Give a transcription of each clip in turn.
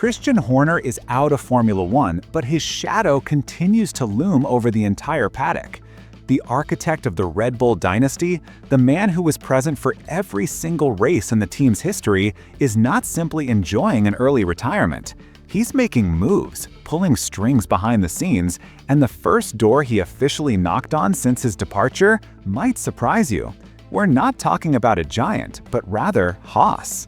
Christian Horner is out of Formula One, but his shadow continues to loom over the entire paddock. The architect of the Red Bull dynasty, the man who was present for every single race in the team's history, is not simply enjoying an early retirement. He's making moves, pulling strings behind the scenes, and the first door he officially knocked on since his departure might surprise you. We're not talking about a giant, but rather Haas.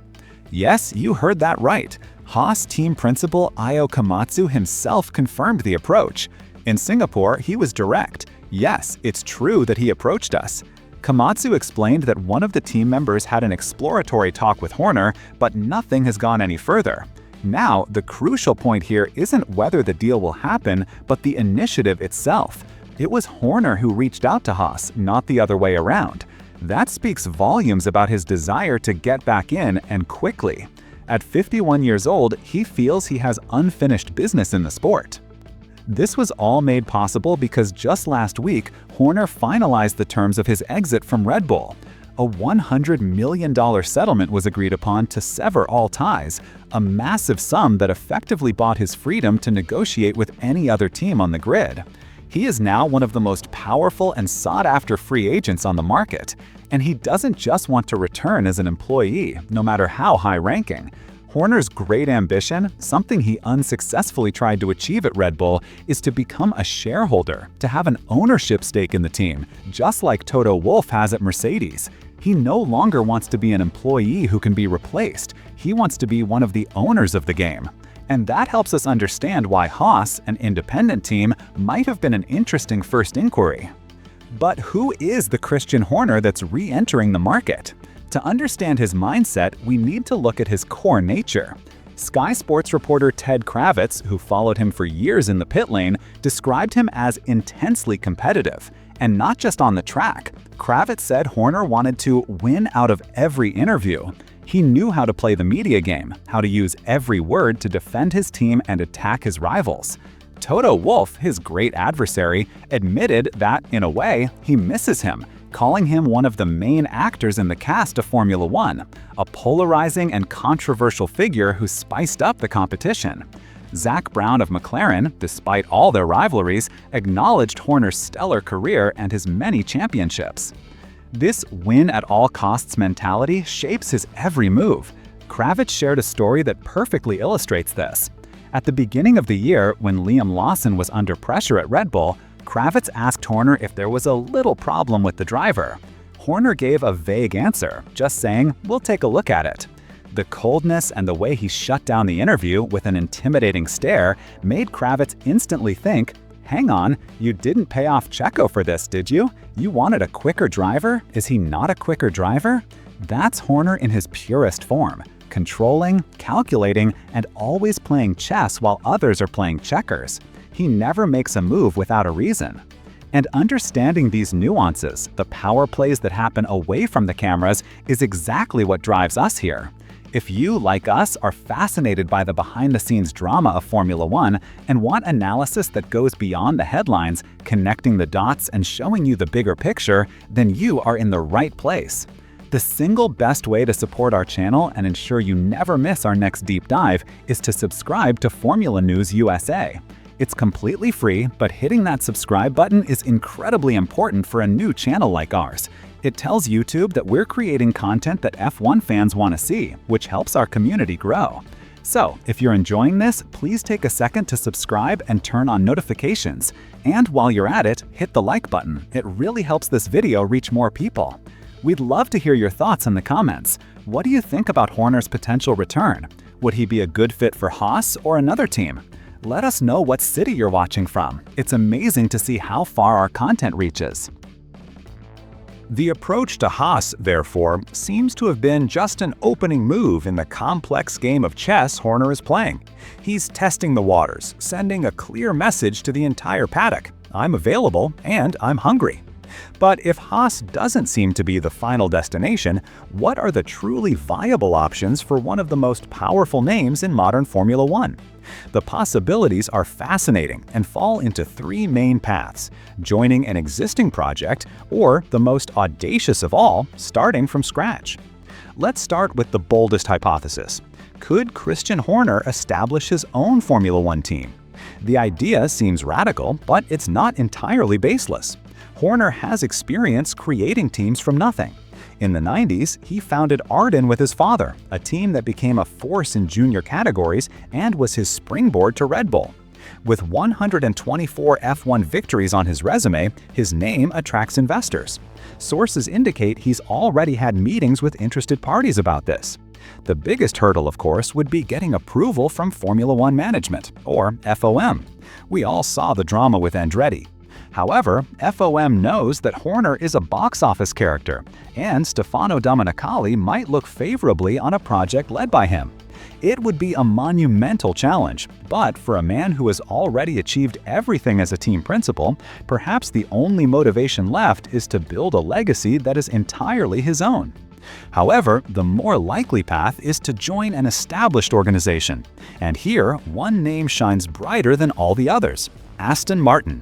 Yes, you heard that right. Haas team principal Io Komatsu himself confirmed the approach. In Singapore, he was direct. Yes, it's true that he approached us. Komatsu explained that one of the team members had an exploratory talk with Horner, but nothing has gone any further. Now, the crucial point here isn't whether the deal will happen, but the initiative itself. It was Horner who reached out to Haas, not the other way around. That speaks volumes about his desire to get back in, and quickly. At 51 years old, he feels he has unfinished business in the sport. This was all made possible because just last week, Horner finalized the terms of his exit from Red Bull. A $100 million settlement was agreed upon to sever all ties, a massive sum that effectively bought his freedom to negotiate with any other team on the grid. He is now one of the most powerful and sought-after free agents on the market, and he doesn't just want to return as an employee, no matter how high-ranking. Horner's great ambition, something he unsuccessfully tried to achieve at Red Bull, is to become a shareholder, to have an ownership stake in the team, just like Toto Wolff has at Mercedes. He no longer wants to be an employee who can be replaced. He wants to be one of the owners of the game. And that helps us understand why Haas, an independent team, might have been an interesting first inquiry. But who is the Christian Horner that's re-entering the market? To understand his mindset, we need to look at his core nature. Sky Sports reporter Ted Kravitz, who followed him for years in the pit lane, described him as intensely competitive. And not just on the track. Kravitz said Horner wanted to win out of every interview. He knew how to play the media game, how to use every word to defend his team and attack his rivals. Toto Wolff, his great adversary, admitted that, in a way, he misses him, calling him one of the main actors in the cast of Formula One, a polarizing and controversial figure who spiced up the competition. Zak Brown of McLaren, despite all their rivalries, acknowledged Horner's stellar career and his many championships. This win-at-all-costs mentality shapes his every move. Kravitz shared a story that perfectly illustrates this. At the beginning of the year, when Liam Lawson was under pressure at Red Bull, Kravitz asked Horner if there was a little problem with the driver. Horner gave a vague answer, just saying, "We'll take a look at it." The coldness and the way he shut down the interview with an intimidating stare made Kravitz instantly think, "Hang on, you didn't pay off Checo for this, did you? You wanted a quicker driver? Is he not a quicker driver?" That's Horner in his purest form, controlling, calculating, and always playing chess while others are playing checkers. He never makes a move without a reason. And understanding these nuances, the power plays that happen away from the cameras, is exactly what drives us here. If you, like us, are fascinated by the behind-the-scenes drama of Formula One and want analysis that goes beyond the headlines, connecting the dots and showing you the bigger picture, then you are in the right place. The single best way to support our channel and ensure you never miss our next deep dive is to subscribe to Formula News USA. It's completely free, but hitting that subscribe button is incredibly important for a new channel like ours. It tells YouTube that we're creating content that F1 fans want to see, which helps our community grow. So, if you're enjoying this, please take a second to subscribe and turn on notifications. And while you're at it, hit the like button. It really helps this video reach more people. We'd love to hear your thoughts in the comments. What do you think about Horner's potential return? Would he be a good fit for Haas or another team? Let us know what city you're watching from. It's amazing to see how far our content reaches. The approach to Haas, therefore, seems to have been just an opening move in the complex game of chess Horner is playing. He's testing the waters, sending a clear message to the entire paddock: I'm available and I'm hungry. But if Haas doesn't seem to be the final destination, what are the truly viable options for one of the most powerful names in modern Formula One? The possibilities are fascinating and fall into three main paths: joining an existing project, or the most audacious of all, starting from scratch. Let's start with the boldest hypothesis. Could Christian Horner establish his own Formula One team? The idea seems radical, but it's not entirely baseless. Horner has experience creating teams from nothing. In the 90s, he founded Arden with his father, a team that became a force in junior categories and was his springboard to Red Bull. With 124 F1 victories on his resume, his name attracts investors. Sources indicate he's already had meetings with interested parties about this. The biggest hurdle, of course, would be getting approval from Formula One management, or FOM. We all saw the drama with Andretti. However, FOM knows that Horner is a box office character, and Stefano Domenicali might look favorably on a project led by him. It would be a monumental challenge, but for a man who has already achieved everything as a team principal, perhaps the only motivation left is to build a legacy that is entirely his own. However, the more likely path is to join an established organization. And here, one name shines brighter than all the others: Aston Martin.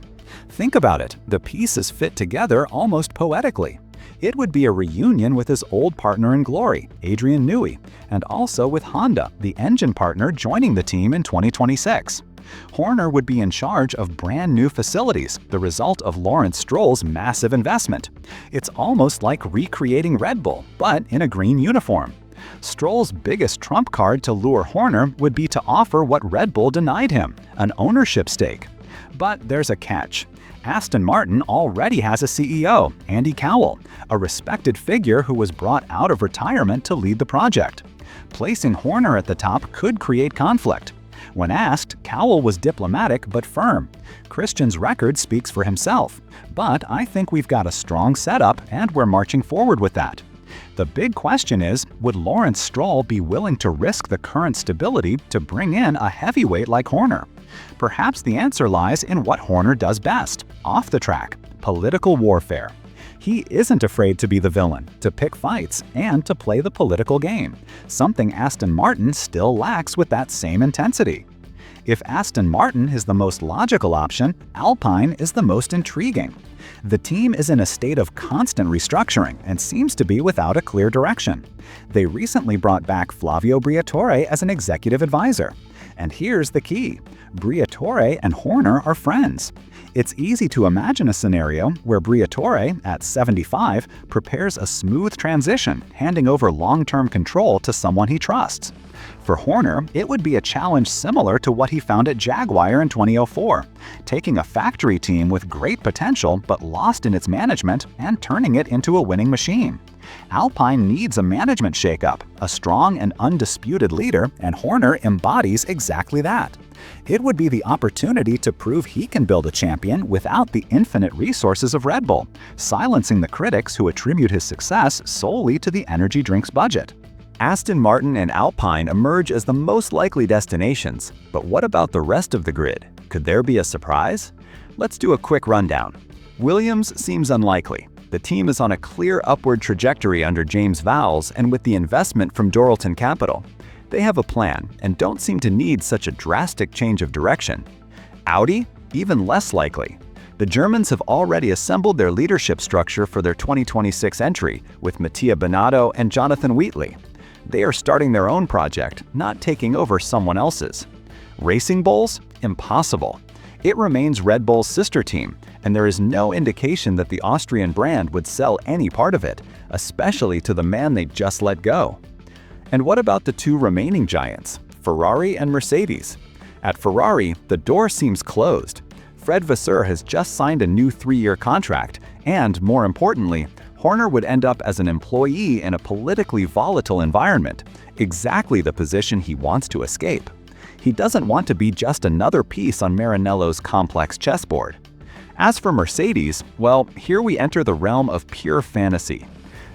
Think about it, the pieces fit together almost poetically. It would be a reunion with his old partner in glory, Adrian Newey, and also with Honda, the engine partner, joining the team in 2026. Horner would be in charge of brand new facilities, the result of Lawrence Stroll's massive investment. It's almost like recreating Red Bull, but in a green uniform. Stroll's biggest trump card to lure Horner would be to offer what Red Bull denied him, an ownership stake. But there's a catch. Aston Martin already has a CEO, Andy Cowell, a respected figure who was brought out of retirement to lead the project. Placing Horner at the top could create conflict. When asked, Cowell was diplomatic but firm. Christian's record speaks for himself, but I think we've got a strong setup and we're marching forward with that. The big question is, would Lawrence Stroll be willing to risk the current stability to bring in a heavyweight like Horner? Perhaps the answer lies in what Horner does best, off the track: political warfare. He isn't afraid to be the villain, to pick fights, and to play the political game, something Aston Martin still lacks with that same intensity. If Aston Martin is the most logical option, Alpine is the most intriguing. The team is in a state of constant restructuring and seems to be without a clear direction. They recently brought back Flavio Briatore as an executive advisor. And here's the key: Briatore and Horner are friends. It's easy to imagine a scenario where Briatore, at 75, prepares a smooth transition, handing over long-term control to someone he trusts. For Horner, it would be a challenge similar to what he found at Jaguar in 2004, taking a factory team with great potential but lost in its management and turning it into a winning machine. Alpine needs a management shakeup, a strong and undisputed leader, and Horner embodies exactly that. It would be the opportunity to prove he can build a champion without the infinite resources of Red Bull, silencing the critics who attribute his success solely to the energy drinks budget. Aston Martin and Alpine emerge as the most likely destinations, but what about the rest of the grid? Could there be a surprise? Let's do a quick rundown. Williams seems unlikely. The team is on a clear upward trajectory under James Vowles and with the investment from Doralton Capital. They have a plan and don't seem to need such a drastic change of direction. Audi? Even less likely. The Germans have already assembled their leadership structure for their 2026 entry with Mattia Binotto and Jonathan Wheatley. They are starting their own project, not taking over someone else's. Racing Bulls? Impossible. It remains Red Bull's sister team, and there is no indication that the Austrian brand would sell any part of it, especially to the man they just let go. And what about the two remaining giants, Ferrari and Mercedes? At Ferrari, the door seems closed. Fred Vasseur has just signed a new 3-year contract, and more importantly, Horner would end up as an employee in a politically volatile environment, exactly the position he wants to escape. He doesn't want to be just another piece on Maranello's complex chessboard. As for Mercedes, well, here we enter the realm of pure fantasy.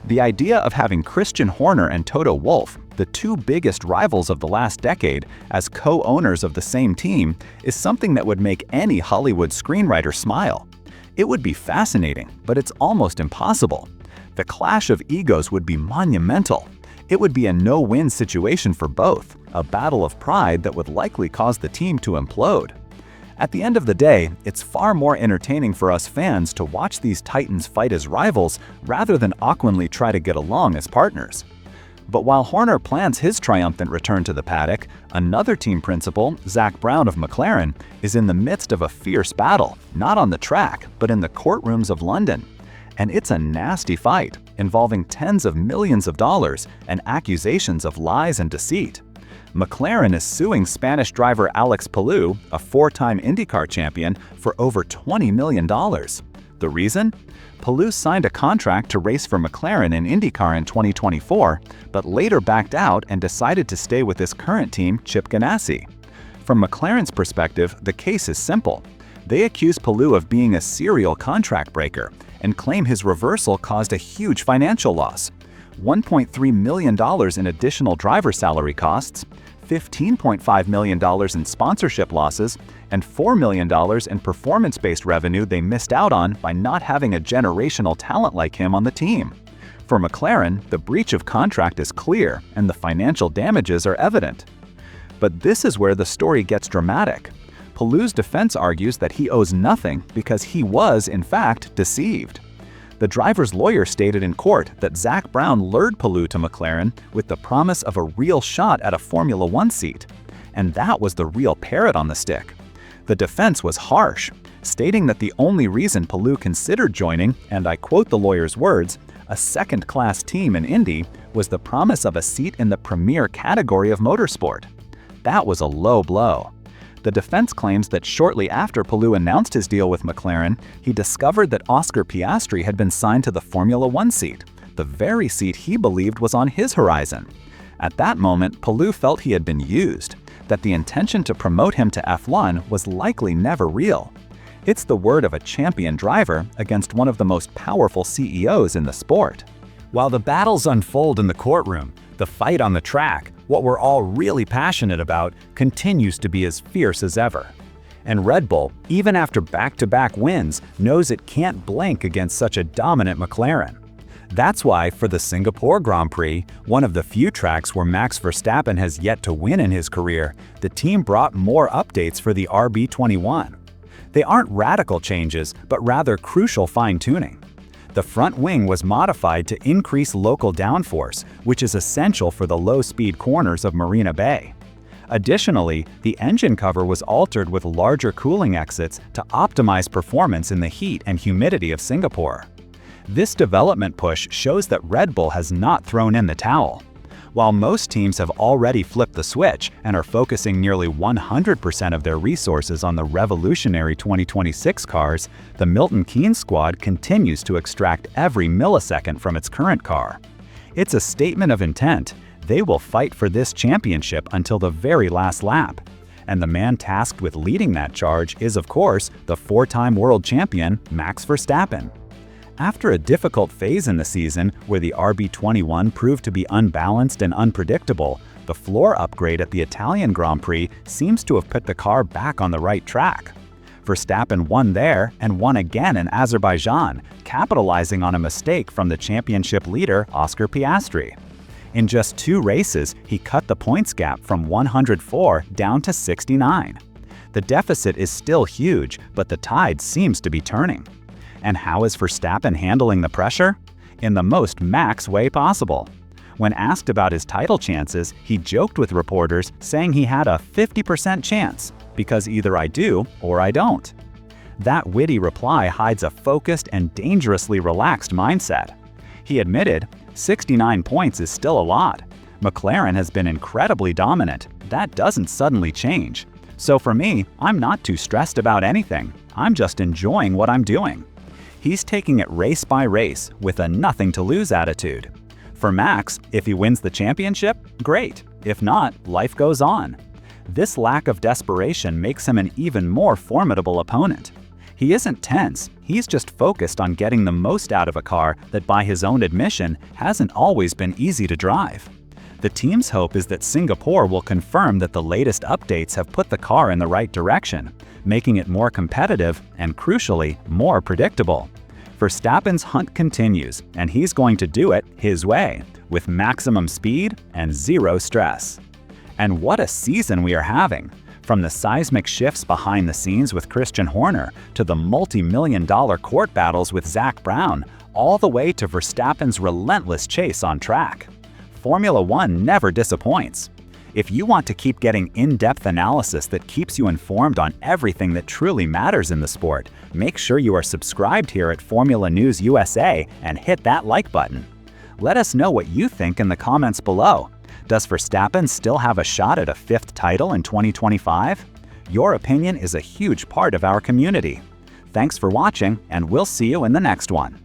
The idea of having Christian Horner and Toto Wolff, the two biggest rivals of the last decade, as co-owners of the same team is something that would make any Hollywood screenwriter smile. It would be fascinating, but it's almost impossible. The clash of egos would be monumental. It would be a no-win situation for both, a battle of pride that would likely cause the team to implode. At the end of the day, it's far more entertaining for us fans to watch these titans fight as rivals rather than awkwardly try to get along as partners. But while Horner plans his triumphant return to the paddock, another team principal, Zak Brown of McLaren, is in the midst of a fierce battle, not on the track, but in the courtrooms of London. And it's a nasty fight, involving tens of millions of dollars and accusations of lies and deceit. McLaren is suing Spanish driver Alex Palou, a four-time IndyCar champion, for over $20 million. The reason? Palou signed a contract to race for McLaren in IndyCar in 2024, but later backed out and decided to stay with his current team, Chip Ganassi. From McLaren's perspective, the case is simple. They accuse Palou of being a serial contract breaker and claim his reversal caused a huge financial loss. $1.3 million in additional driver salary costs, $15.5 million in sponsorship losses, and $4 million in performance-based revenue they missed out on by not having a generational talent like him on the team. For McLaren, the breach of contract is clear and the financial damages are evident. But this is where the story gets dramatic. Palou's defense argues that he owes nothing because he was, in fact, deceived. The driver's lawyer stated in court that Zak Brown lured Palou to McLaren with the promise of a real shot at a Formula One seat. And that was the real carrot on the stick. The defense was harsh, stating that the only reason Palou considered joining, and I quote the lawyer's words, a second-class team in Indy, was the promise of a seat in the premier category of motorsport. That was a low blow. The defense claims that shortly after Palou announced his deal with McLaren, he discovered that Oscar Piastri had been signed to the Formula One seat, the very seat he believed was on his horizon. At that moment, Palou felt he had been used, that the intention to promote him to F1 was likely never real. It's the word of a champion driver against one of the most powerful CEOs in the sport. While the battles unfold in the courtroom, the fight on the track, what we're all really passionate about, continues to be as fierce as ever. And Red Bull, even after back-to-back wins, knows it can't blink against such a dominant McLaren. That's why, for the Singapore Grand Prix, one of the few tracks where Max Verstappen has yet to win in his career, the team brought more updates for the RB21. They aren't radical changes, but rather crucial fine-tuning. The front wing was modified to increase local downforce, which is essential for the low-speed corners of Marina Bay. Additionally, the engine cover was altered with larger cooling exits to optimize performance in the heat and humidity of Singapore. This development push shows that Red Bull has not thrown in the towel. While most teams have already flipped the switch and are focusing nearly 100% of their resources on the revolutionary 2026 cars, the Milton Keynes squad continues to extract every millisecond from its current car. It's a statement of intent. They will fight for this championship until the very last lap. And the man tasked with leading that charge is, of course, the four-time world champion, Max Verstappen. After a difficult phase in the season where the RB21 proved to be unbalanced and unpredictable, the floor upgrade at the Italian Grand Prix seems to have put the car back on the right track. Verstappen won there and won again in Azerbaijan, capitalizing on a mistake from the championship leader Oscar Piastri. In just 2 races, he cut the points gap from 104 down to 69. The deficit is still huge, but the tide seems to be turning. And how is Verstappen handling the pressure? In the most Max way possible. When asked about his title chances, he joked with reporters saying he had a 50% chance, because either I do or I don't. That witty reply hides a focused and dangerously relaxed mindset. He admitted, 69 points is still a lot. McLaren has been incredibly dominant. That doesn't suddenly change. So for me, I'm not too stressed about anything. I'm just enjoying what I'm doing. He's taking it race by race with a nothing-to-lose attitude. For Max, if he wins the championship, great. If not, life goes on. This lack of desperation makes him an even more formidable opponent. He isn't tense, he's just focused on getting the most out of a car that, by his own admission, hasn't always been easy to drive. The team's hope is that Singapore will confirm that the latest updates have put the car in the right direction, making it more competitive and, crucially, more predictable. Verstappen's hunt continues, and he's going to do it his way, with maximum speed and zero stress. And what a season we are having! From the seismic shifts behind the scenes with Christian Horner to the multi-million-dollar court battles with Zak Brown, all the way to Verstappen's relentless chase on track. Formula One never disappoints. If you want to keep getting in-depth analysis that keeps you informed on everything that truly matters in the sport, make sure you are subscribed here at Formula News USA and hit that like button. Let us know what you think in the comments below. Does Verstappen still have a shot at a 5th title in 2025? Your opinion is a huge part of our community. Thanks for watching, and we'll see you in the next one.